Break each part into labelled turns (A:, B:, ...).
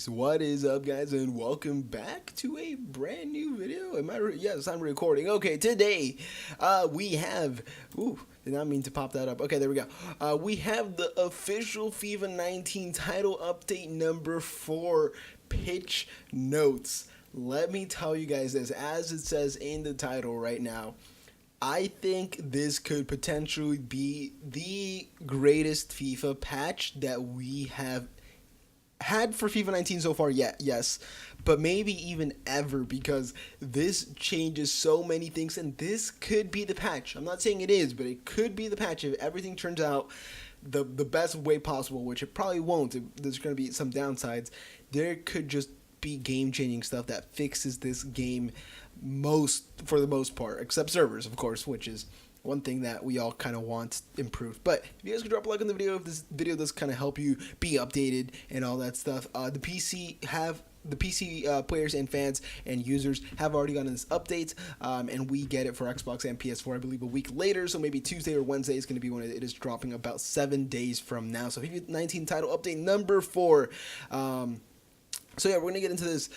A: Peace. What is up, guys, and welcome back to a brand new video. Yes, I'm recording. Okay, today we have. Ooh, did not mean to pop that up. Okay, there we go. We have the official FIFA 19 title update number 4 pitch notes. Let me tell you guys this, as it says in the title right now. I think this could potentially be the greatest FIFA patch that we have had for FIFA 19 so far, yes, but maybe even ever, because this changes so many things, and this could be the patch. I'm not saying it is, but it could be the patch if everything turns out the best way possible, which it probably won't. There's going to be some downsides. There could just be game-changing stuff that fixes this game for the most part, except servers, of course, which is one thing that we all kind of want improved. But if you guys could drop a like on the video, if this video does kind of help you be updated and all that stuff. The PC players and fans and users have already gotten this update, and we get it for Xbox and PS4, I believe, a week later. So maybe Tuesday or Wednesday is going to be when it is dropping, about 7 days from now. So FIFA 19 title update number 4. So yeah, we're gonna get into this.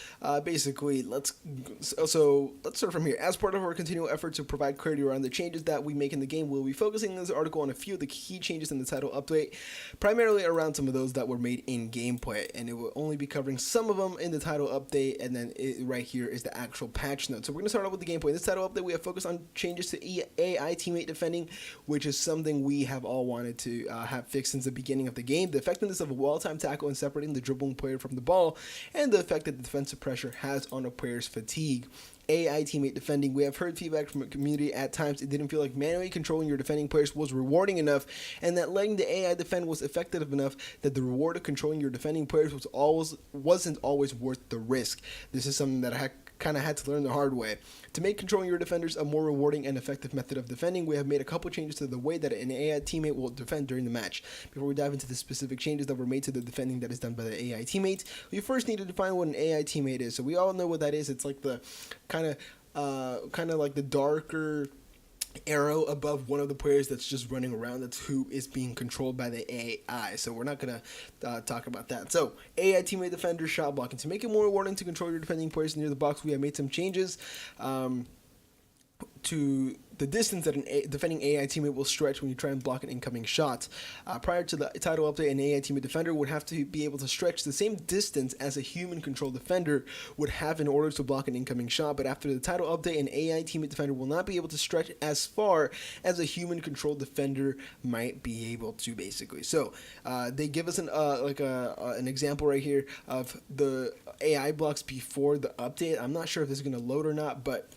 A: Basically, let's start from here. As part of our continual effort to provide clarity around the changes that we make in the game, we'll be focusing in this article on a few of the key changes in the title update, primarily around some of those that were made in gameplay, and it will only be covering some of them in the title update. And then right here is the actual patch notes. So we're gonna start off with the gameplay. In this title update, we have focused on changes to AI teammate defending, which is something we have all wanted to have fixed since the beginning of the game. The effectiveness of a well-timed tackle and separating the dribbling player from the ball, and the effect that the defensive pressure has on a player's fatigue. AI teammate defending. We have heard feedback from the community at times it didn't feel like manually controlling your defending players was rewarding enough, and that letting the AI defend was effective enough that the reward of controlling your defending players wasn't always worth the risk. This is something that I kind of had to learn the hard way. To make controlling your defenders a more rewarding and effective method of defending, we have made a couple changes to the way that an AI teammate will defend during the match. Before we dive into the specific changes that were made to the defending that is done by the AI teammate, we first need to define what an AI teammate is. So we all know what that is. It's like the kind of like the darker arrow above one of the players that's just running around. That's who is being controlled by the AI. So we're not going to talk about that. So AI teammate defender shot blocking. To make it more rewarding to control your defending players near the box, we have made some changes to the distance that a defending AI teammate will stretch when you try and block an incoming shot. Prior to the title update, an AI teammate defender would have to be able to stretch the same distance as a human-controlled defender would have in order to block an incoming shot, but after the title update, an AI teammate defender will not be able to stretch as far as a human-controlled defender might be able to, basically. So they give us an example right here of the AI blocks before the update. I'm not sure if this is going to load or not, but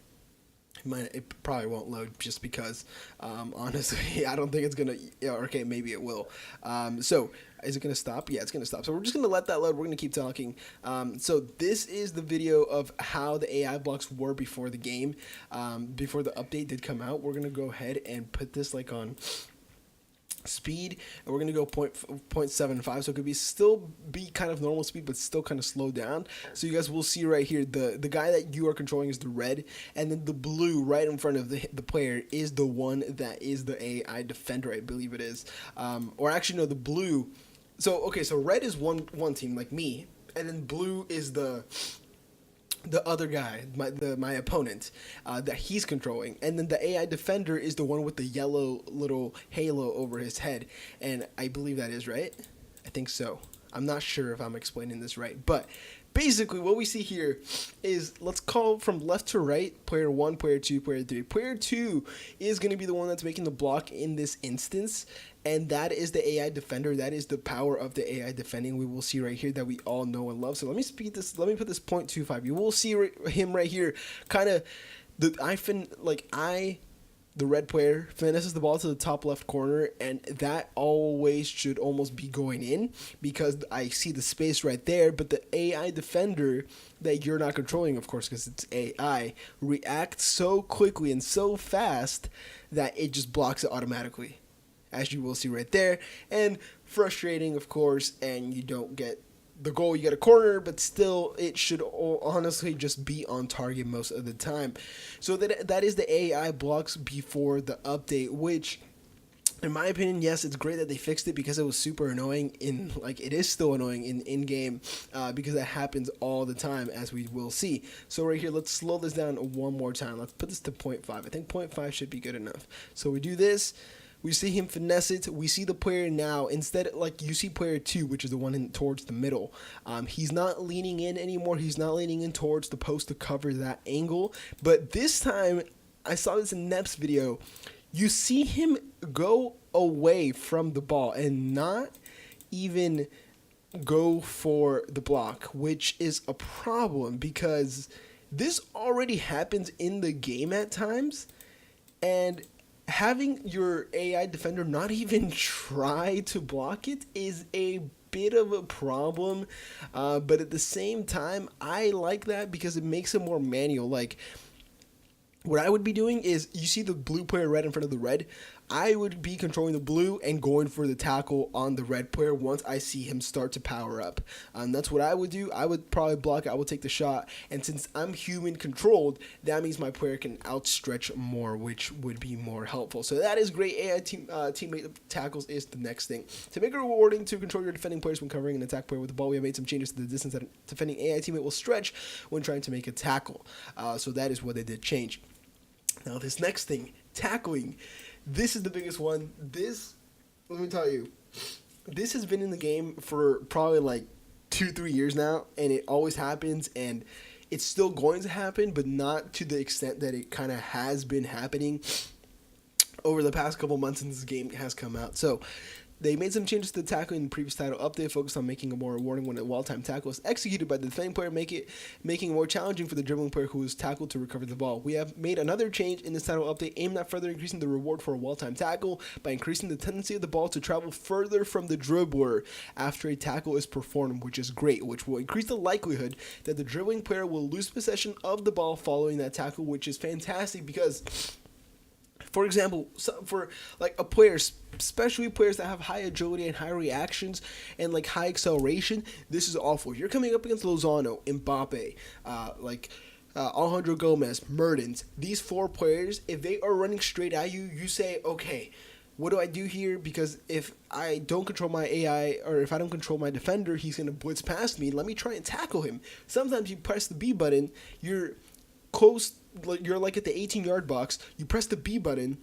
A: it probably won't load just because, honestly, I don't think it's going to, okay, maybe it will. So is it going to stop? Yeah, it's going to stop. So we're just going to let that load. We're going to keep talking. So this is the video of how the AI blocks were before the game, before the update did come out. We're going to go ahead and put this like on speed, and we're going to go 0.75, so it could still be kind of normal speed, but still kind of slow down. So you guys will see right here, the guy that you are controlling is the red, and then the blue right in front of the player is the one that is the AI defender, I believe it is. Or actually, no, the blue. So, okay, so red is one team, like me, and then blue is the other guy, my opponent, that he's controlling, and then the AI defender is the one with the yellow little halo over his head, and I believe that is right. I think so. I'm not sure if I'm explaining this right, but basically what we see here is, let's call from left to right, player 1, player 2, player 3. Player 2 is going to be the one that's making the block in this instance, and that is the AI defender. That is the power of the AI defending. We will see right here that we all know and love. So let me put this 0.25. You will see him right here, kind of the red player finishes the ball to the top left corner, and that always should almost be going in because I see the space right there. But the AI defender that you're not controlling, of course, because it's AI, reacts so quickly and so fast that it just blocks it automatically, as you will see right there. And frustrating, of course, and you don't get the goal. You get a corner, but still it should honestly just be on target most of the time. So that is the AI blocks before the update, which In my opinion, yes, it's great that they fixed it because it was super annoying it is still annoying in game because that happens all the time, as we will see. So right here, let's slow this down one more time. Let's put this to 0.5. I think 0.5 should be good enough. So we do this. We see him finesse it. We see the player now. Instead, like you see player 2, which is the one towards the middle. He's not leaning in anymore. He's not leaning in towards the post to cover that angle. But this time, I saw this in Nep's video. You see him go away from the ball and not even go for the block, which is a problem because this already happens in the game at times, and having your AI defender not even try to block it is a bit of a problem, but at the same time, I like that because it makes it more manual. Like, what I would be doing is, you see the blue player red in front of the red, I would be controlling the blue and going for the tackle on the red player once I see him start to power up. That's what I would do. I would probably block, I would take the shot, and since I'm human controlled, that means my player can outstretch more, which would be more helpful. So that is great. AI teammate tackles is the next thing. To make it rewarding to control your defending players when covering an attack player with the ball, we have made some changes to the distance that a defending AI teammate will stretch when trying to make a tackle. So that is what they did change. Now this next thing, tackling. This is the biggest one. This, let me tell you, this has been in the game for probably like 2-3 years now, and it always happens, and it's still going to happen, but not to the extent that it kind of has been happening over the past couple months since this game has come out. So they made some changes to the tackling in the previous title update, focused on making it more rewarding when a well-timed tackle is executed by the defending player, making it more challenging for the dribbling player who is tackled to recover the ball. We have made another change in this title update aimed at further increasing the reward for a well-timed tackle by increasing the tendency of the ball to travel further from the dribbler after a tackle is performed, which is great, which will increase the likelihood that the dribbling player will lose possession of the ball following that tackle, which is fantastic because, for example, for like a player, especially players that have high agility and high reactions and like high acceleration, this is awful. If you're coming up against Lozano, Mbappe, Alejandro Gomez, Mertens, these 4 players, if they are running straight at you, you say, okay, what do I do here? Because if I don't control my AI, or if I don't control my defender, he's going to blitz past me. Let me try and tackle him. Sometimes you press the B button, you're close, you're like at the 18-yard box, you press the B button,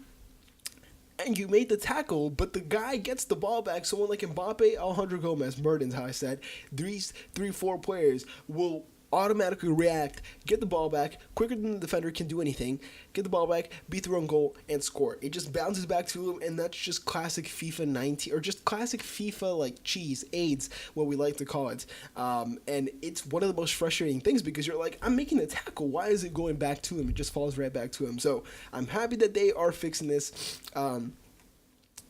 A: and you made the tackle, but the guy gets the ball back. Someone like Mbappe, Alejandro Gomez, Mertens, how I said, 3-4 players will automatically react, get the ball back quicker than the defender can do anything, get the ball back, beat the wrong goal, and score. It just bounces back to him, and that's just classic FIFA 19, or just classic FIFA like cheese, AIDS, what we like to call it. And it's one of the most frustrating things because you're like, I'm making a tackle, why is it going back to him? It just falls right back to him. So I'm happy that they are fixing this.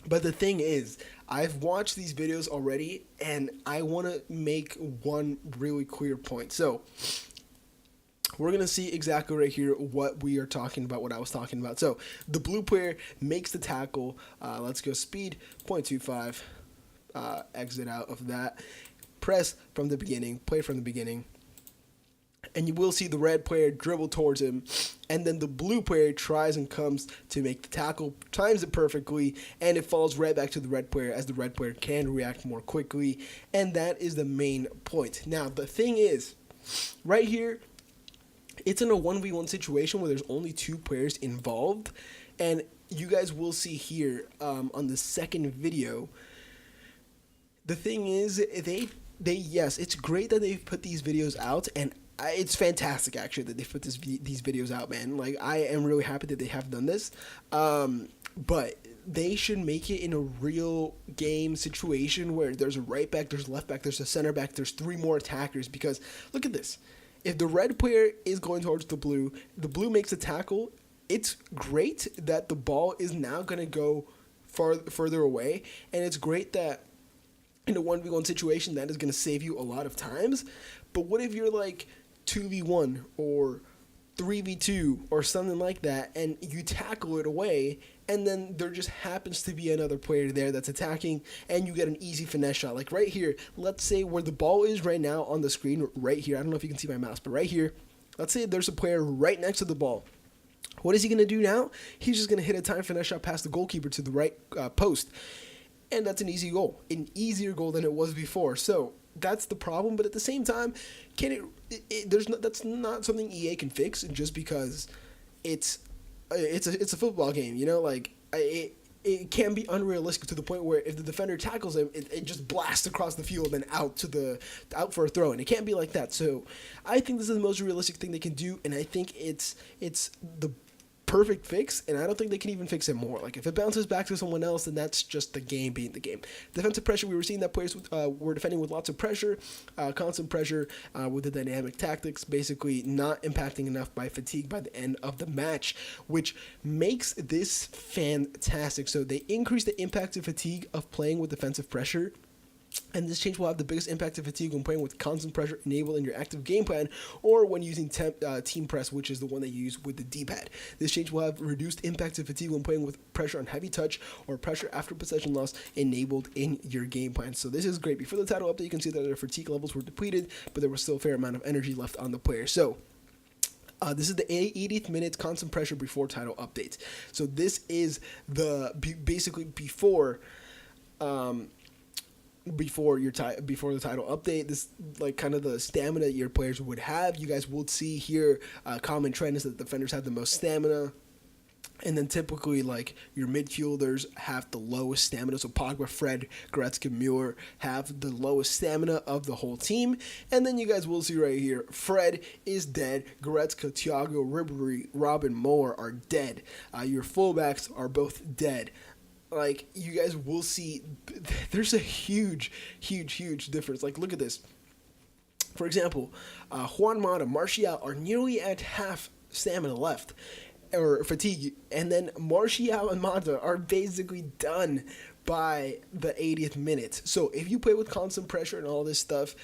A: But the thing is, I've watched these videos already, and I want to make one really clear point. So we're going to see exactly right here what we are talking about, what I was talking about. So the blue player makes the tackle. Let's go speed, 0.25. Exit out of that. Press from the beginning, play from the beginning. And you will see the red player dribble towards him, and then the blue player tries and comes to make the tackle, times it perfectly, and it falls right back to the red player as the red player can react more quickly, and that is the main point. Now, the thing is, right here, it's in a 1v1 situation where there's only 2 players involved, and you guys will see here on the second video. The thing is, they yes, it's great that they've put these videos out, and it's fantastic actually that they've put these videos out, man. Like, I am really happy that they have done this, but they should make it in a real game situation where there's a right back, there's a left back, there's a center back, there's 3 more attackers. Because look at this, if the red player is going towards the blue makes a tackle, it's great that the ball is now going to go further away, and it's great that in a 1v1 situation that is going to save you a lot of times. But what if you're like 2v1 or 3v2 or something like that, and you tackle it away, and then there just happens to be another player there that's attacking, and you get an easy finesse shot. Like right here, let's say where the ball is right now on the screen, right here, I don't know if you can see my mouse, but right here, let's say there's a player right next to the ball. What is he going to do now? He's just going to hit a time finesse shot past the goalkeeper to the right post. And that's an easy goal, an easier goal than it was before. So that's the problem. But at the same time, that's not something EA can fix just because it's a football game. You know, like it can be unrealistic to the point where if the defender tackles him, it just blasts across the field and out for a throw, and it can't be like that. So I think this is the most realistic thing they can do, and I think it's the perfect fix, and I don't think they can even fix it more. Like, if it bounces back to someone else, then that's just the game being the game. Defensive pressure, we were seeing that players were defending with lots of pressure, constant pressure with the dynamic tactics, basically not impacting enough by fatigue by the end of the match, which makes this fantastic. So they increase the impact of fatigue of playing with defensive pressure. And this change will have the biggest impact of fatigue when playing with constant pressure enabled in your active game plan or when using team press, which is the one that you use with the D-pad. This change will have reduced impact of fatigue when playing with pressure on heavy touch or pressure after possession loss enabled in your game plan. So this is great. Before the title update, you can see that their fatigue levels were depleted, but there was still a fair amount of energy left on the player. So this is the 80th minute constant pressure before title update. So this is basically before the title update. This like kind of the stamina your players would have. You guys will see here common trend is that defenders have the most stamina, and then typically like your midfielders have the lowest stamina. So Pogba, Fred, Goretzka, Muir have the lowest stamina of the whole team. And then you guys will see right here, Fred is dead. Goretzka, Thiago, Ribery, Robin, Moore are dead. Your fullbacks are both dead. Like, you guys will see, there's a huge difference. Like, look at this. For example, Juan Mata, Martial are nearly at half stamina left, or fatigue, and then Martial and Mata are basically done by the 80th minute. So if you play with constant pressure and all this stuff,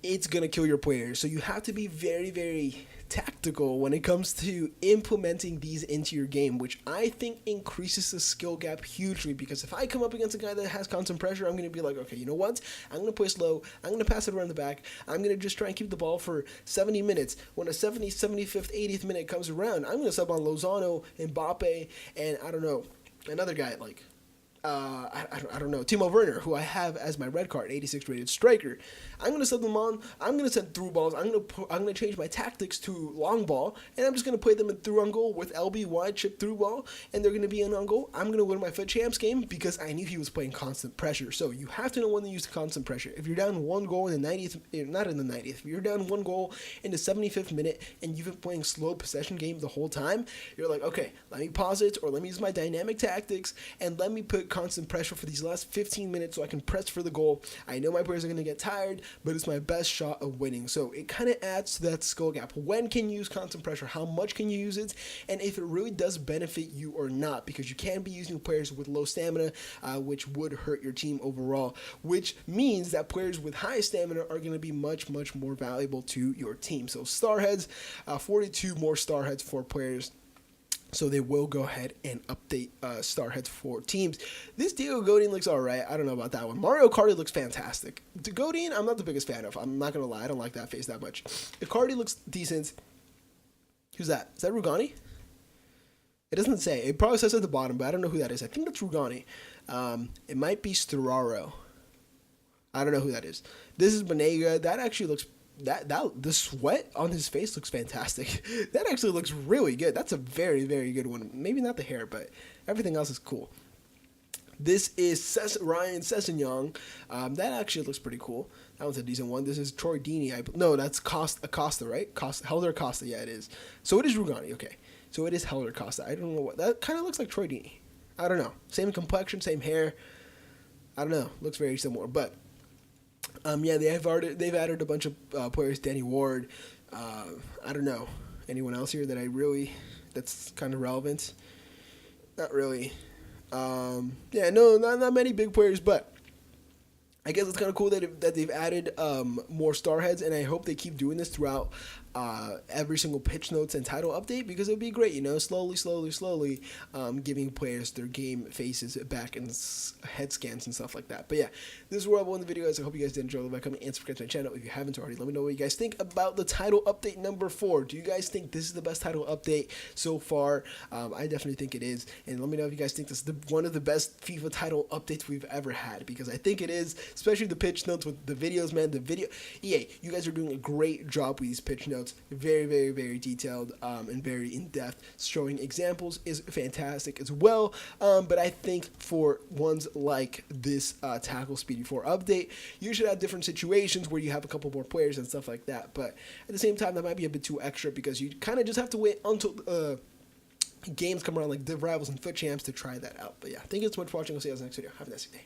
A: it's going to kill your players. So you have to be very tactical when it comes to implementing these into your game, which I think increases the skill gap hugely, because if I come up against a guy that has constant pressure, I'm going to be like, okay, you know what? I'm going to play slow. I'm going to pass it around the back. I'm going to just try and keep the ball for 70 minutes. When a 70th, 75th, 80th minute comes around, I'm going to sub on Lozano, Mbappe, and I don't know, another guy like I don't know, Timo Werner, who I have as my red card, 86 rated striker. I'm going to sub them on. I'm going to send through balls. I'm going to change my tactics to long ball, and I'm just going to play them in through on goal with LB wide chip through ball, and they're going to be in on goal. I'm going to win my FUT Champs game because I knew he was playing constant pressure. So you have to know when to use the constant pressure. If you're down one goal in the 90th, not in the 90th, if you're down one goal in the 75th minute and you've been playing slow possession game the whole time, you're like, okay, let me pause it, or let me use my dynamic tactics, and let me put constant pressure for these last 15 minutes so I can press for the goal. I know my players are going to get tired, but it's my best shot of winning. So it kind of adds to that skill gap. When can you use constant pressure? How much can you use it? And if it really does benefit you or not, because you can be using players with low stamina, which would hurt your team overall, which means that players with high stamina are going to be much more valuable to your team. So star heads, 42 more star heads for players. So they will go ahead and update star heads for teams. This Diego Godin looks alright. I don't know about that one. Mario Kart looks fantastic. Godin, I'm not the biggest fan of. I'm not going to lie. I don't like that face that much. Icardi looks decent. Who's that? Is that Rugani? It doesn't say. It probably says at the bottom, but I don't know who that is. I think that's Rugani. It might be Storaro. I don't know who that is. This is Banega. That actually looks... the sweat on his face looks fantastic. That actually looks really good. That's a very good one. Maybe not the hair, but everything else is cool. This is Ryan Sessegnon. That actually looks pretty cool. That one's a decent one. This is Troy Deeney. No, that's Costa, right? Helder Costa. Yeah, it is. So it is Rugani. Okay. So it is Helder Costa. I don't know what that kind of looks like. Troy Deeney. I don't know. Same complexion, same hair. I don't know. Looks very similar, but. Yeah, they've added a bunch of players. Danny Ward. I don't know anyone else here that's kind of relevant. Not really. Yeah, no, not many big players, but I guess it's kind of cool that they've added more star heads, and I hope they keep doing this throughout every single pitch notes and title update, because it would be great, slowly giving players their game faces back and head scans and stuff like that. But yeah, this is where I will end the video, guys. I hope you guys did enjoy. Like, comment, and subscribe to my channel if you haven't already. Let me know what you guys think about the title update number 4. Do you guys think this is the best title update so far? I definitely think it is, and let me know if you guys think this is one of the best FIFA title updates we've ever had, because I think it is. Especially the pitch notes with the videos, man. EA, you guys are doing a great job with these pitch notes. Very detailed and very in-depth. Showing examples is fantastic as well. But I think for ones like this Tackle Speedy 4 update, you should have different situations where you have a couple more players and stuff like that. But at the same time, that might be a bit too extra, because you kind of just have to wait until games come around like Div Rivals and Foot Champs to try that out. But yeah, thank you so much for watching. I'll see you guys next video. Have a nice day.